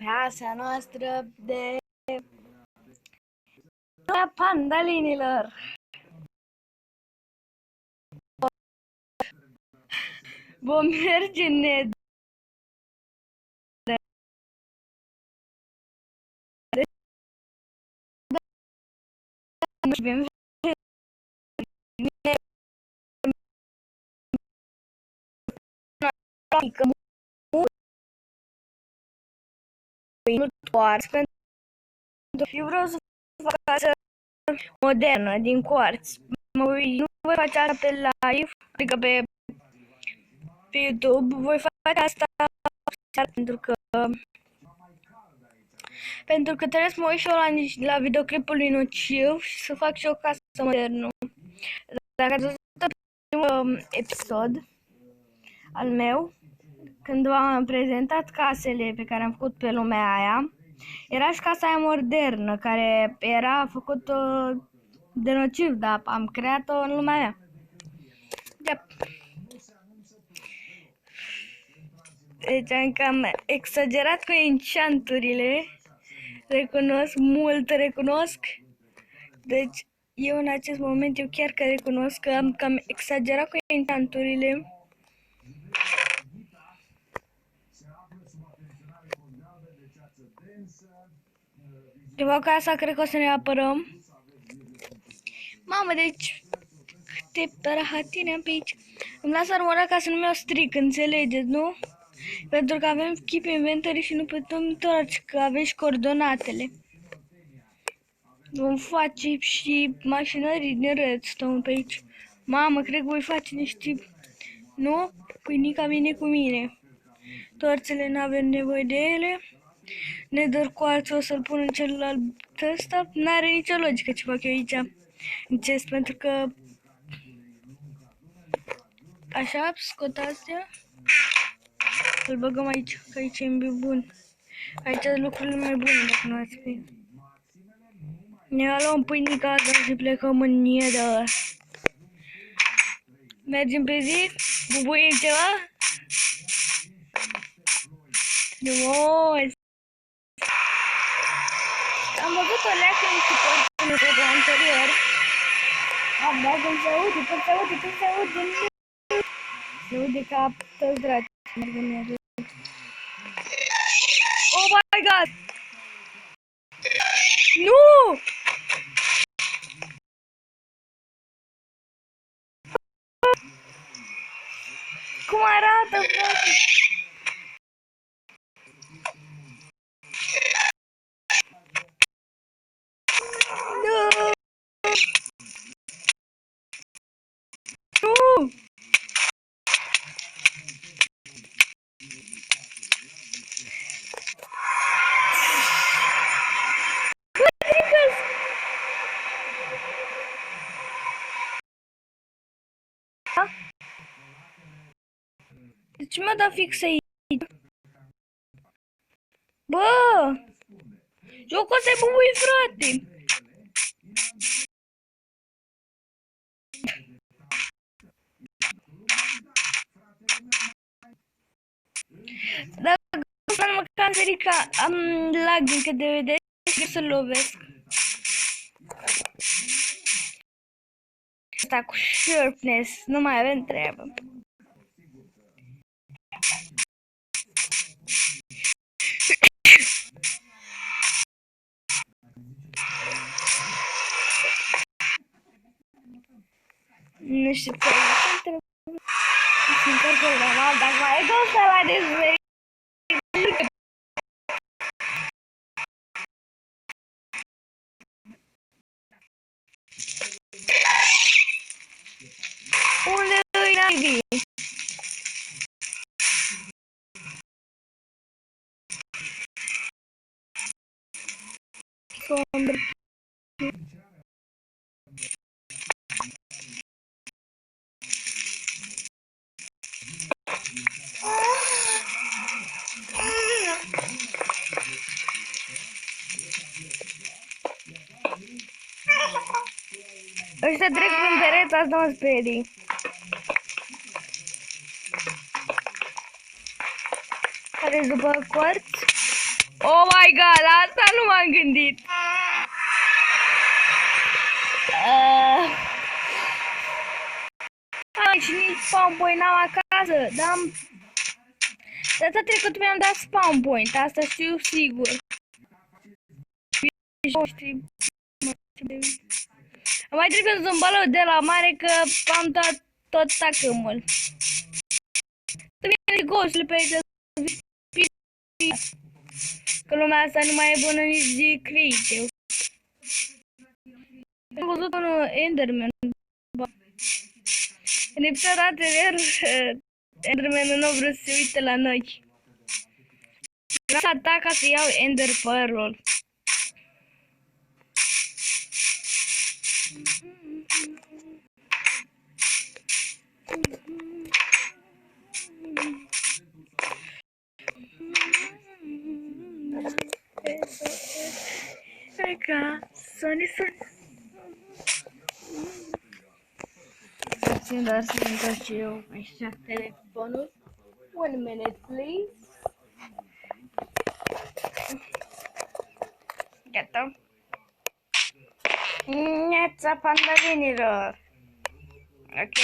Casa noastră de pandalinilor. Vom merge în Nether. Eu vreau să fac o casă modernă din quartz. Nu voi face asta pe live, adică pe YouTube. Voi face asta pentru că trebuie să mă uit și eu la videoclipul lui Nociv și să fac și o casă modernă. Dacă ați văzut primul episod al meu, când v-am prezentat casele pe care am făcut pe lumea aia, era și casa aia modernă, care era făcută de Nociv, dar am creat-o în lumea aia. Yep. Deci am cam exagerat cu enchanturile. Recunosc, mult recunosc. Deci eu în acest moment, eu chiar că recunosc că am cam exagerat cu enchanturile. Ceva ca asta, cred că o să ne apărăm. Mamă, deci câte tarahatine am pe aici. Îmi las armura ca să nu mi-o stric, înțelegeți, nu? Pentru că avem keep inventory și nu putem întoarce, că avem și coordonatele. Vom face și mașinării din redstone pe aici. Mamă, cred că voi face niște... Nu? Pâinica vine cu mine. Torțele n-avem nevoie de ele. Nether quartz o să-l pun în celălalt ăsta. N-are nicio logică ce fac eu aici în chest, pentru că... Așa, scot astea. Îl băgăm aici, că aici e bun. Aici sunt lucrurile mai bune, dacă nu ați fi. Ne luăm pâinica asta și plecăm în Nether. Mergem pe zi? Bubuie ceva? Frumos! Am văzut o leacă în suportul de anterior. Am dat cum se aude, cum se aude, cum se aude. Se aude ca toți dragi. Oh my god! Nu! Cum arată, frate? Nu! Nu! De ce mi-a dat fix aici? Bă! Jocul ăsta e bubui, frate! Dacă nu mă canceri că am lag încă de vedeți, să-l lovesc. Asta cu sharpness, nu mai avem treabă. Nu știu ce trebuie să încerc el normal, dacă mai e cum să la dezveri. Unde-i naibii? Sombre. Ăștia trec prin pereți, asta mă sperii. Care după quartz? my god, la asta nu m-am gândit. Și nici spawn point n-am acasă, dar data trecută mi-am dat spawn point, asta știu sigur. Mai trebuie să zâmbălău de la mare că am dat tot tacâmul. Să vine gosule pe aici, că lumea asta nu mai e bună nici de creative. Am văzut unul Enderman. În episodul anterior, Enderman nu a vrut să se uite la noi. Vreau să atac ca să iau Ender Pearl-ul. Să-țin doar să întorc și eu așa telefonul. One minute, please. Gata. Neața pandalinilor. Ok?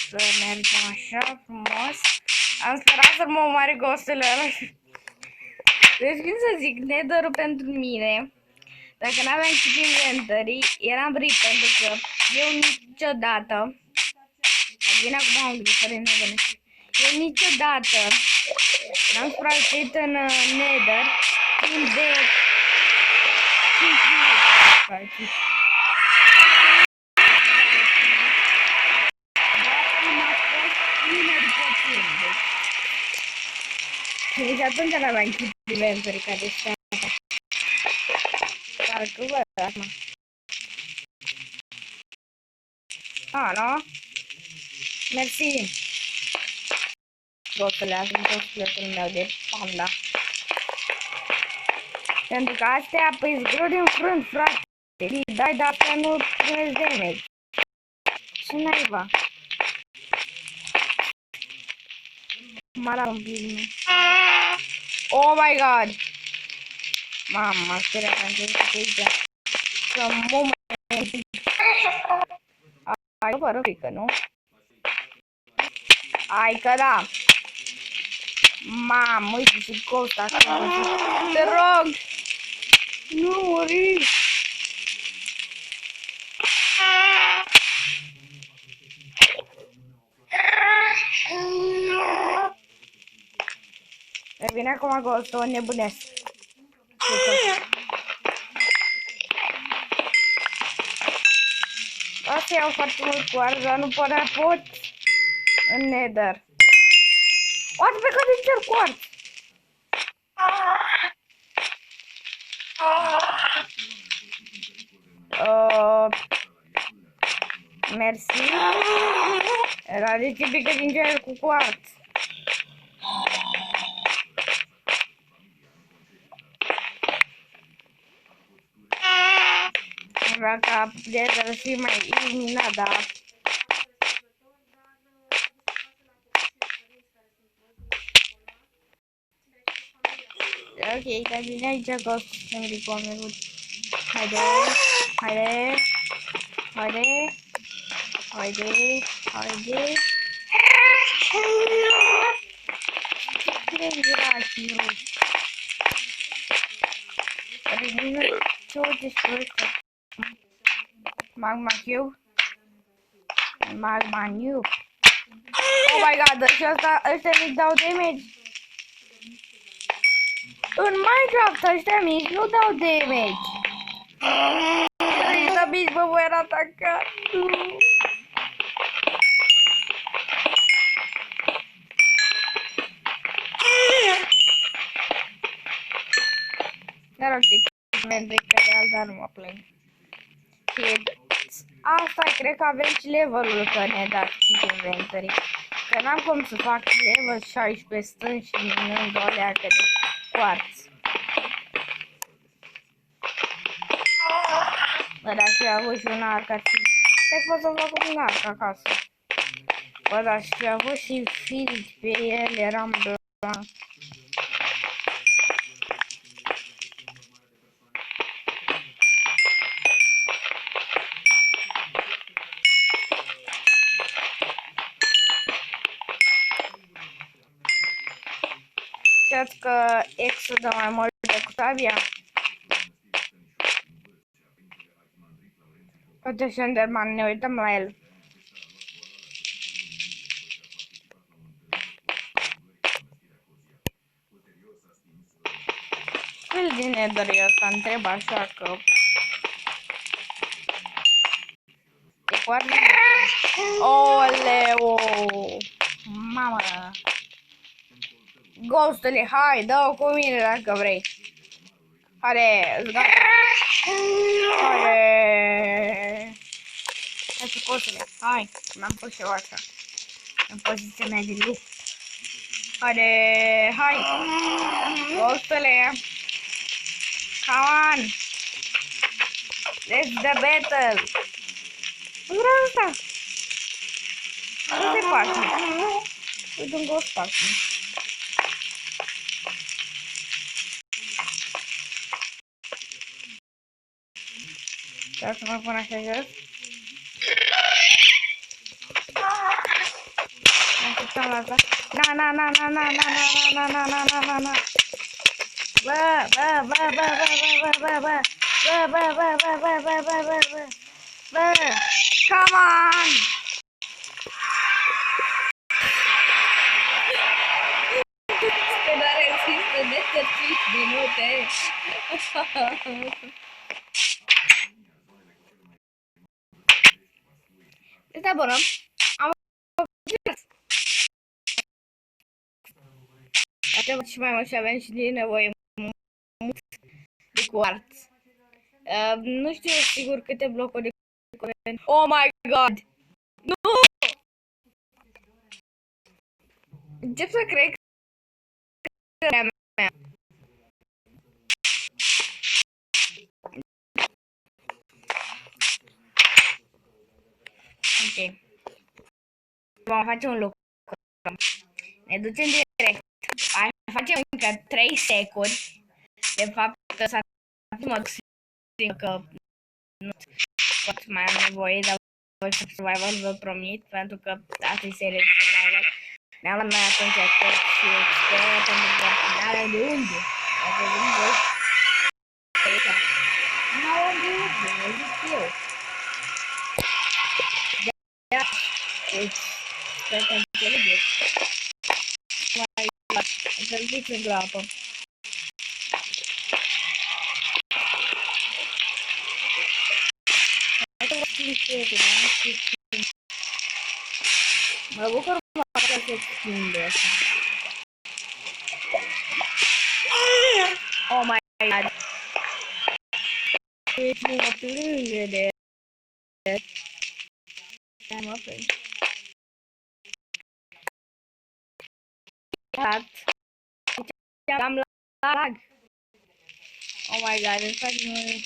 Să mergem așa frumos. Am sperat să mă omoare ghostele ăla. Deci când să zic, nether-ul pentru mine, dacă n-aveam chip inventory, eram rit pentru că eu niciodată, vine acum un gripări nebune, eu niciodată n-am supraviețuit în nether timp de 5 minute. Deci atunci n-aveam chip inventory ca de stea. Parcă văd acum. Nu? Mersi. Gostele, astea sunt cosplatul meu de panda. Pentru că astea, păi, zgreu din frânt, frate. Dai, dar astea nu primești damage. Ce naiba? M-a luat un pic. Oh my god! Mama, spera că am crezut pe aici. Că moment. Ai o pără frică, nu? Hai că da! Mamă, uite și costa asta. Te rog! Nu muri! E bine acum că o să o nebunesc. O să iau foarte mult cuarț, dar nu prea pot în nether. Oată pe care cer cuarț! Mersi. Era de ce pică din cer cu cuarț. Vreau ca prietena să fie mai iluminat, dar... Ok, dar vine aici că o să-mi ricomerul. Haide, haide, haide, haide, haide. Ce grație, ce uite și ăsta. Magma Cube. Magma Noob. Oh my god, și ăștia mici dau damage. În Minecraft ăștia mici nu dau damage. Ăștia mici mă vor ataca. Dar ok, merge că de alta nu mă plâng. Asta cred că avem și levelul că ne-a dat keep inventory. Că n-am cum să fac level 16 stând și minând o leacă de quartz. Bă, dar și avut și un arc ar fi... Cred că pot să fac un arc acasă. Bă, dar și avut și field pe el, eram blanc. uitați că X-ul dă mai mult decât Avia. Uite și Enderman, ne uităm la el. Cât din Nether e ăsta? Întreb așa că... E foarte... Oleu! Mamă! Ghostule, hai, dă-o cu mine dacă vrei. Haide, gata. Haide. Hai să cosule, hai. M-am pus eu așa. În poziția mea de lupt. Haide, hai. Ghostule. Come on. Let's the battle. Nu vreau asta. Nu te pași. Uite un ghost pași. Trebuie să mă pun așa jos. Așteptăm la asta. Na. Bă. Come on! Sperare există de 5 minute. Este bună. Am avem și mai mult și avem și din nevoie de quartz. Nu știu sigur câte blocuri de curent. Oh my god! Nu! Încep să cred că e mea. Ok. Vom face un lucru. Ne ducem direct. Mai facem încă 3 securi. De fapt, s-a făcut că nu pot mai am nevoie, dar voi să survival vă promit, pentru că asta e serie de survival. Ne-am luat noi atunci tot și expert, pentru că n-are de unde. Ați văzut voi? Aici. N-am de unde, mă zic eu. De-aia, deci, sper că înțelegeți. Mai încălziți la apă. Mă bucur că se schimbe așa. Oh my god. Deci nu mă plânge de... Mă plâng. Am lag. Oh my god, îmi fac noi.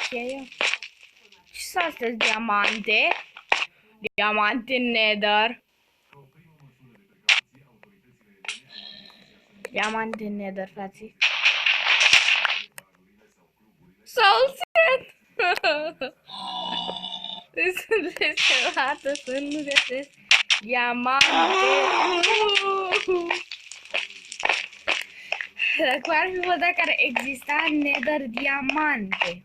Ce sunt astea? Diamante? Diamante nether. Diamante nether, frații. Soul set! Sunt deselată să nu găsesc diamante. Dacă ar fi văzut dacă ar exista nether diamante.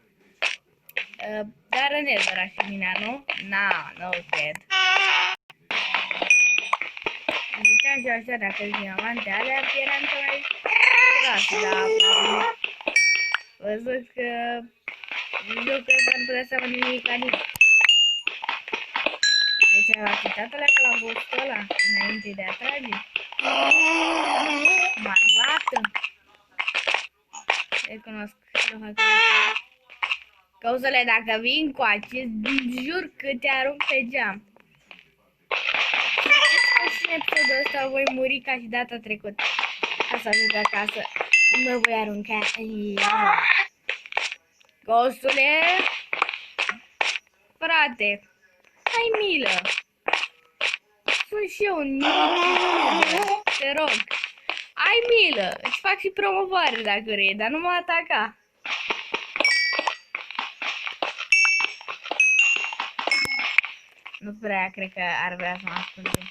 Dar în nether ar fi mina, nu? Na, nu cred. Ziceam și așa, dacă diamante alea ar fi eram cea mai curată, dar văzut că nu cred că nu putea să mă nimic la nimic. Deci am aplicat alea că la gustul ăla, înainte de a trage. Mă arată. Recunosc. Cauzele, dacă vin cu acest, jur că te arunc pe geam. Și în episodul ăsta voi muri ca și data trecută. Ca să ajung acasă, mă voi arunca. Ghostule, frate, ai milă. Sunt și eu un mic, te rog. Ai milă, îți fac și promovare dacă vrei, dar nu mă ataca. Nu prea cred că ar vrea să mă asculte.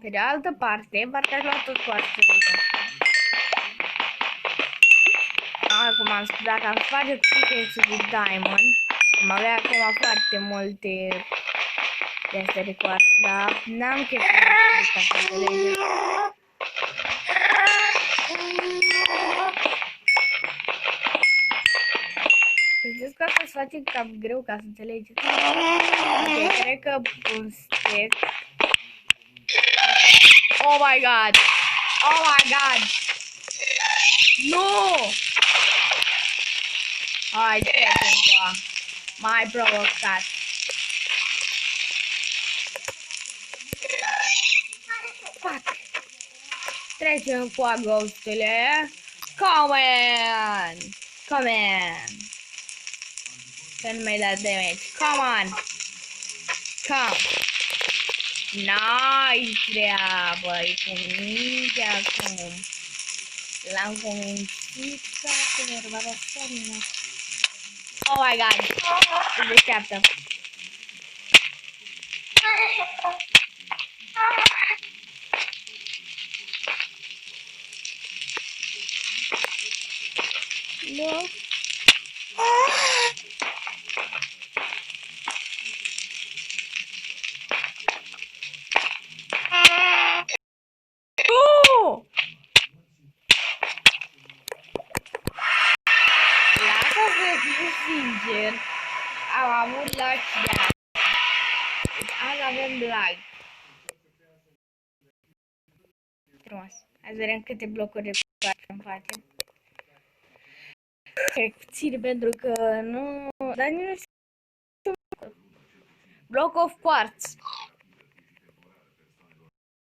Pe de altă parte, parcă aș lua tot coarțele astea. Acum am spus, dacă am face pickaxe de diamond, am avea acum foarte multe de astea de coarț, dar n-am chef să mă explic ca să înțelegeți. Credeți că asta se face cam greu ca să înțelegeți? Ok, cred că un stack. Oh my god! Oh my god! Nu! Hai, trecem cu mai provocat. Fuck! Trecem cu ghostele. Come on! Come on! Să nu mai da damage. Come on! Come! Nice treabă! E cu minte acum. L-am convințit ca să ne urmă de semnă. Oh my god! Se deșteaptă. Nu. Lasă să fiu sincer, am avut lag de azi. Azi avem lag. Frumos. Hai să vedem câte blocuri de coarț îmi facem. Cred puțin pentru că nu... Dar nu știu... Block of quartz.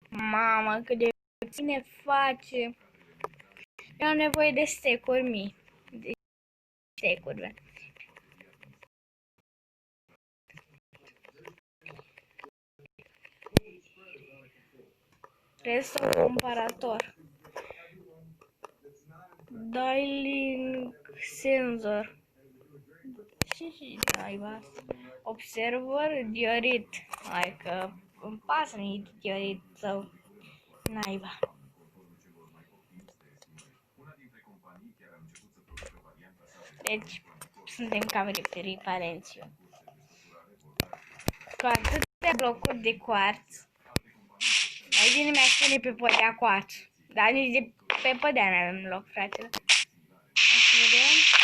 Mamă, cât de puține face. Eu am nevoie de stack-uri mii. De stack-uri. Trebuie să un comparator. Dialing sensor. Și naiba. Observer diorit. Hai că îmi pasă mie diorit sau naiba. Deci suntem cam parenți. Cu atâtea blocuri de quartz. Mai bine mi-aș pune pe podea quartz. Dar nici de pe podea n-avem loc, fratele. Hai să vedem.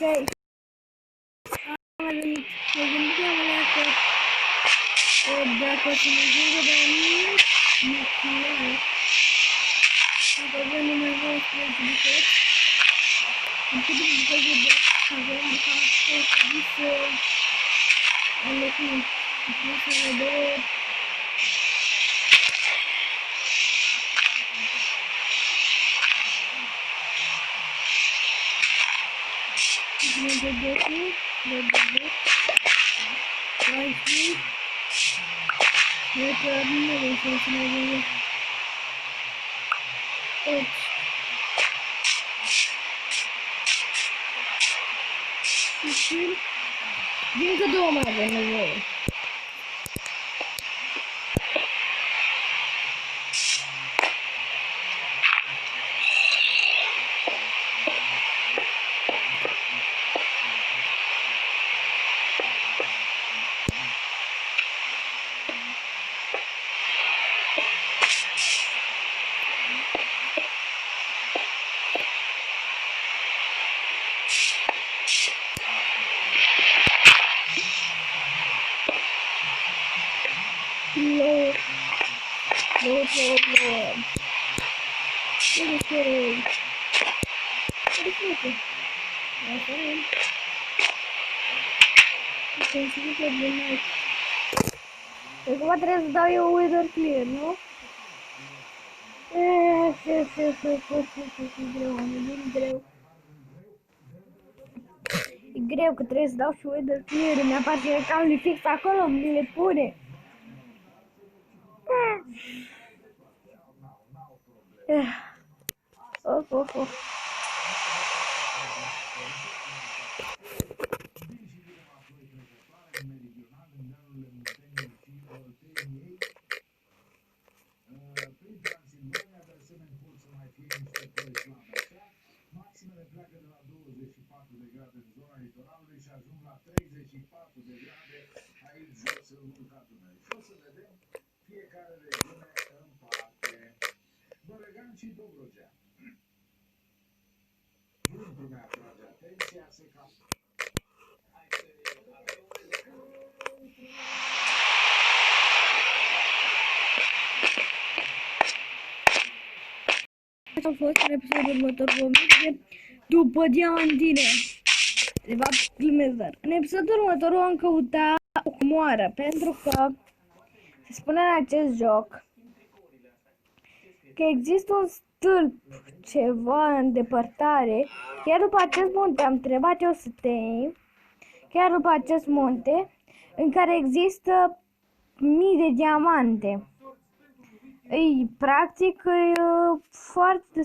Ok. Ne gândeam la că dacă o să ne ajungă de mici, nucleare, dacă avem numai 19 bucăți, în câte bucăți de avem ca să înlocuim plusele de Încă două mai avem nevoie. Asta e. Pentru că e bine aici. Acum trebuie să dau eu weather clear, nu? E greu că trebuie să dau și weather clear, mi-apare calul fix acolo, mi le pune. Of. A fost în episodul următor vom merge după diamantine. De fapt, glumesc, dar în episodul următor vom căuta o comoară, pentru că se spune în acest joc că există un stâlp ceva în depărtare. Chiar după acest munte am întrebat eu să tei, chiar după acest munte în care există mii de diamante. Practic,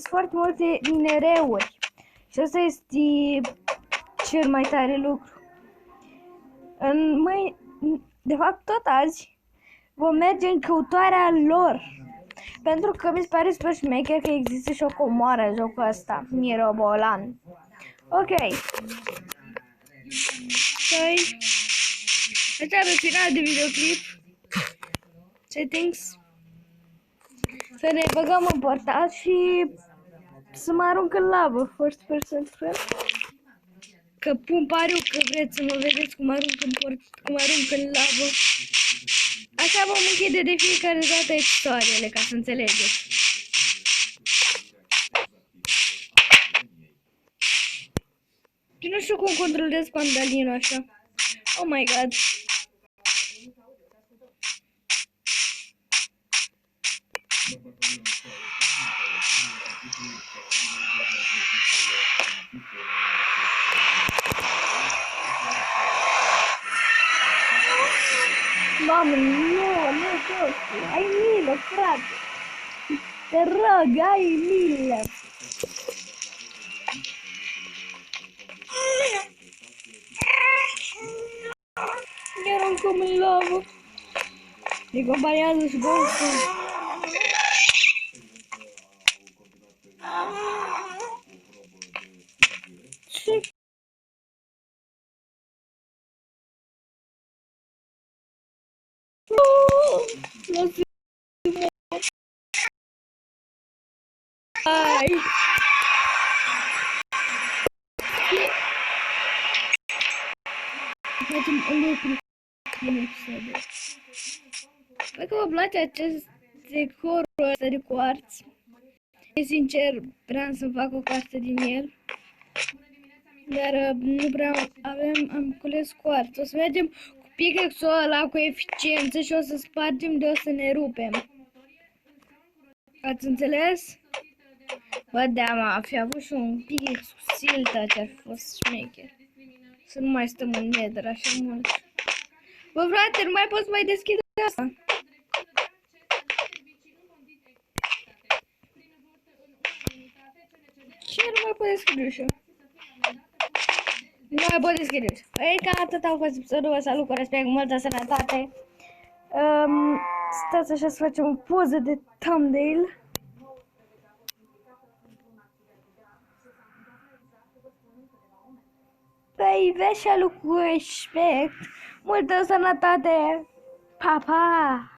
foarte multe minereuri. Și asta este cel mai tare lucru. De fapt, tot azi vom merge în căutarea lor. Pentru că mi se pare super șmecher că există și o comoară în jocul ăsta. Mirobolan. Ok. Păi, asta e final de videoclip. Settings. Să ne băgăm în portal și să mă arunc în lavă, first person threat. Că pun pariu că vreți să mă vedeți cum arunc în lavă. Așa vom închide de fiecare dată istoriile, ca să înțelegeți. Și nu știu cum controlez pandalinul așa. Oh my god. Mamă, nu, ai milă, frate. Te rog, ai milă. Ne aruncăm în lavă. Ne compariază și golful. Ce? Ai. Facem un lucru din episodul. Dacă vă place acest decorul ăsta de cuarț, e sincer, vreau să fac o casă din el. Dar nu prea am cules cuarț. O să mergem cu pickaxe-ul ăla cu eficiență și o să spargem de o să ne rupem. Ați înțeles? Bă, da, mă, fi avut și un pickaxe cu silta ce ar fi fost șmecher. Să nu mai stăm în nether așa mult. Bă, frate, nu mai poți mai deschide asta. Ce nu mai pot deschide ușa? Nu mai pot deschide ușa. Ei, cam atât a fost episodul. Vă salut cu respect, cu multă sănătate. Stați așa să facem o poză de thumbnail. Păi, veșa lui cu respect. Multă sănătate. Pa, pa!